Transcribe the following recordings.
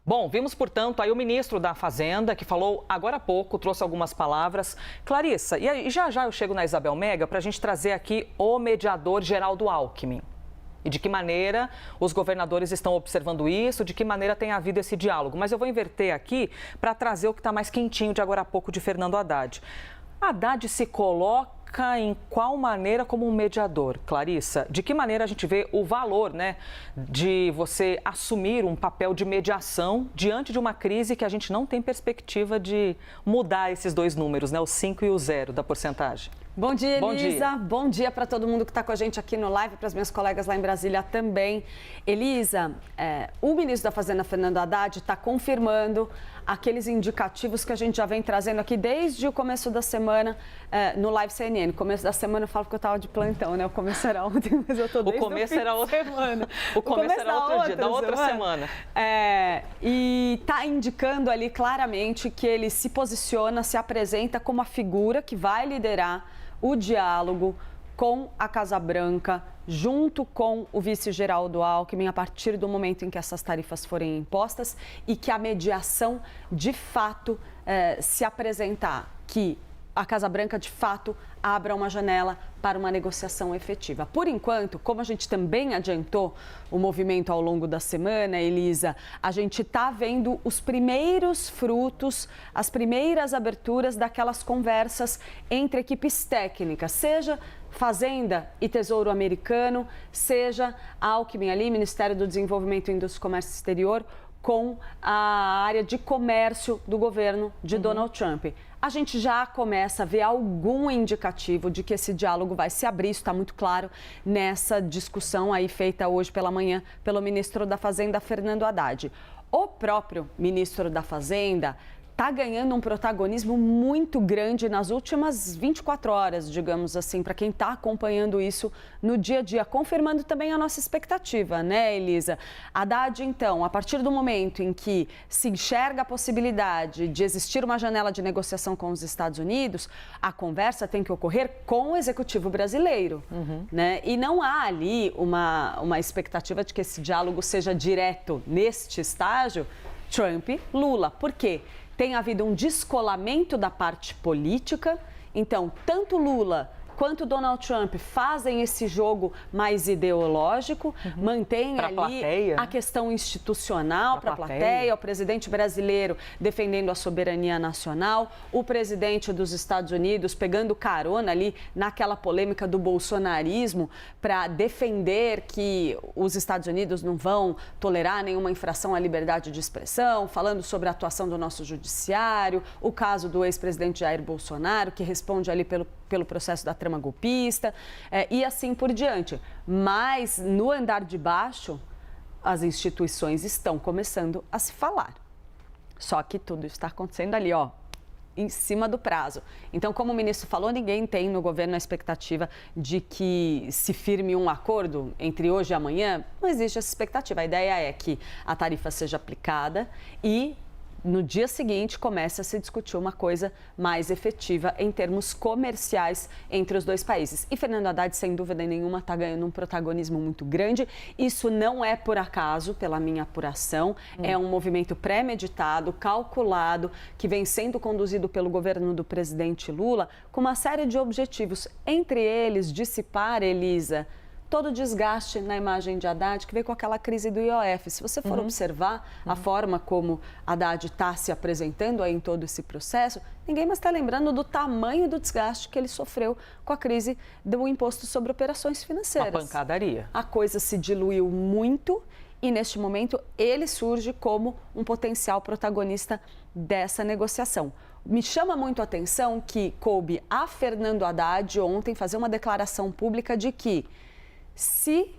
Bom, vimos, portanto, aí o ministro da Fazenda, que falou agora há pouco, trouxe algumas palavras. Clarissa, e aí, já eu chego na Isabel Mega para a gente trazer aqui o mediador Geraldo Alckmin. E de que maneira os governadores estão observando isso, de que maneira tem havido esse diálogo. Mas eu vou inverter aqui para trazer o que está mais quentinho de agora há pouco de Fernando Haddad. Haddad se coloca em qual maneira como um mediador, Clarissa? De que maneira a gente vê o valor, né, de você assumir um papel de mediação diante de uma crise que a gente não tem perspectiva de mudar esses dois números, né, o 5 e o 0 da porcentagem? Bom dia, Elisa. Bom dia para todo mundo que está com a gente aqui no live, para as minhas colegas lá em Brasília também. Elisa, o ministro da Fazenda, Fernando Haddad, está confirmando aqueles indicativos que a gente já vem trazendo aqui desde o começo da semana no Live CNN. Começo da semana eu falo que eu estava de plantão, né? O começo era ontem, mas eu estou desde o começo era outra semana. O começo era outro dia, da outra semana. E está indicando ali claramente que ele se posiciona, se apresenta como a figura que vai liderar o diálogo com a Casa Branca, junto com o vice Geraldo Alckmin, a partir do momento em que essas tarifas forem impostas e que a mediação, de fato, se apresentar, que a Casa Branca, de fato, abra uma janela para uma negociação efetiva. Por enquanto, como a gente também adiantou o movimento ao longo da semana, Elisa, a gente está vendo os primeiros frutos, as primeiras aberturas daquelas conversas entre equipes técnicas, seja Fazenda e Tesouro Americano, seja Alckmin ali, Ministério do Desenvolvimento, Indústria e Comércio Exterior, com a área de comércio do governo de Donald Trump. A gente já começa a ver algum indicativo de que esse diálogo vai se abrir, isso está muito claro nessa discussão aí feita hoje pela manhã pelo ministro da Fazenda, Fernando Haddad. O próprio ministro da Fazenda está ganhando um protagonismo muito grande nas últimas 24 horas, digamos assim, para quem está acompanhando isso no dia a dia, confirmando também a nossa expectativa, né, Elisa? Haddad, então, a partir do momento em que se enxerga a possibilidade de existir uma janela de negociação com os Estados Unidos, a conversa tem que ocorrer com o executivo brasileiro, né? E não há ali uma expectativa de que esse diálogo seja direto neste estágio, Trump-Lula. Por quê? Tem havido um descolamento da parte política, então tanto Lula quanto Donald Trump fazem esse jogo mais ideológico, mantém ali plateia, a questão institucional para a plateia, o presidente brasileiro defendendo a soberania nacional, o presidente dos Estados Unidos pegando carona ali naquela polêmica do bolsonarismo para defender que os Estados Unidos não vão tolerar nenhuma infração à liberdade de expressão, falando sobre a atuação do nosso judiciário, o caso do ex-presidente Jair Bolsonaro, que responde ali pelo processo da trama golpista, e assim por diante. Mas no andar de baixo, as instituições estão começando a se falar. Só que tudo está acontecendo ali, ó, em cima do prazo. Então, como o ministro falou, ninguém tem no governo a expectativa de que se firme um acordo entre hoje e amanhã. Não existe essa expectativa. A ideia é que a tarifa seja aplicada e no dia seguinte começa a se discutir uma coisa mais efetiva em termos comerciais entre os dois países. E Fernando Haddad, sem dúvida nenhuma, está ganhando um protagonismo muito grande. Isso não é por acaso, pela minha apuração. É um movimento pré-meditado, calculado, que vem sendo conduzido pelo governo do presidente Lula com uma série de objetivos. Entre eles, dissipar, Elisa, todo o desgaste na imagem de Haddad que veio com aquela crise do IOF. Se você for observar a forma como Haddad está se apresentando aí em todo esse processo, ninguém mais está lembrando do tamanho do desgaste que ele sofreu com a crise do imposto sobre operações financeiras. Uma pancadaria. A coisa se diluiu muito e, neste momento, ele surge como um potencial protagonista dessa negociação. Me chama muito a atenção que coube a Fernando Haddad ontem fazer uma declaração pública de que, se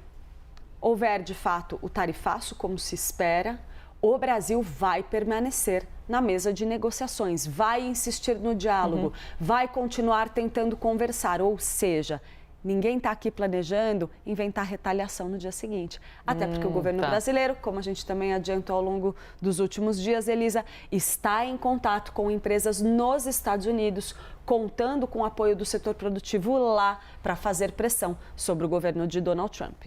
houver de fato o tarifaço, como se espera, o Brasil vai permanecer na mesa de negociações, vai insistir no diálogo, vai continuar tentando conversar. Ou seja, ninguém está aqui planejando inventar retaliação no dia seguinte. Até porque o governo brasileiro, como a gente também adiantou ao longo dos últimos dias, Elisa, está em contato com empresas nos Estados Unidos, contando com o apoio do setor produtivo lá para fazer pressão sobre o governo de Donald Trump.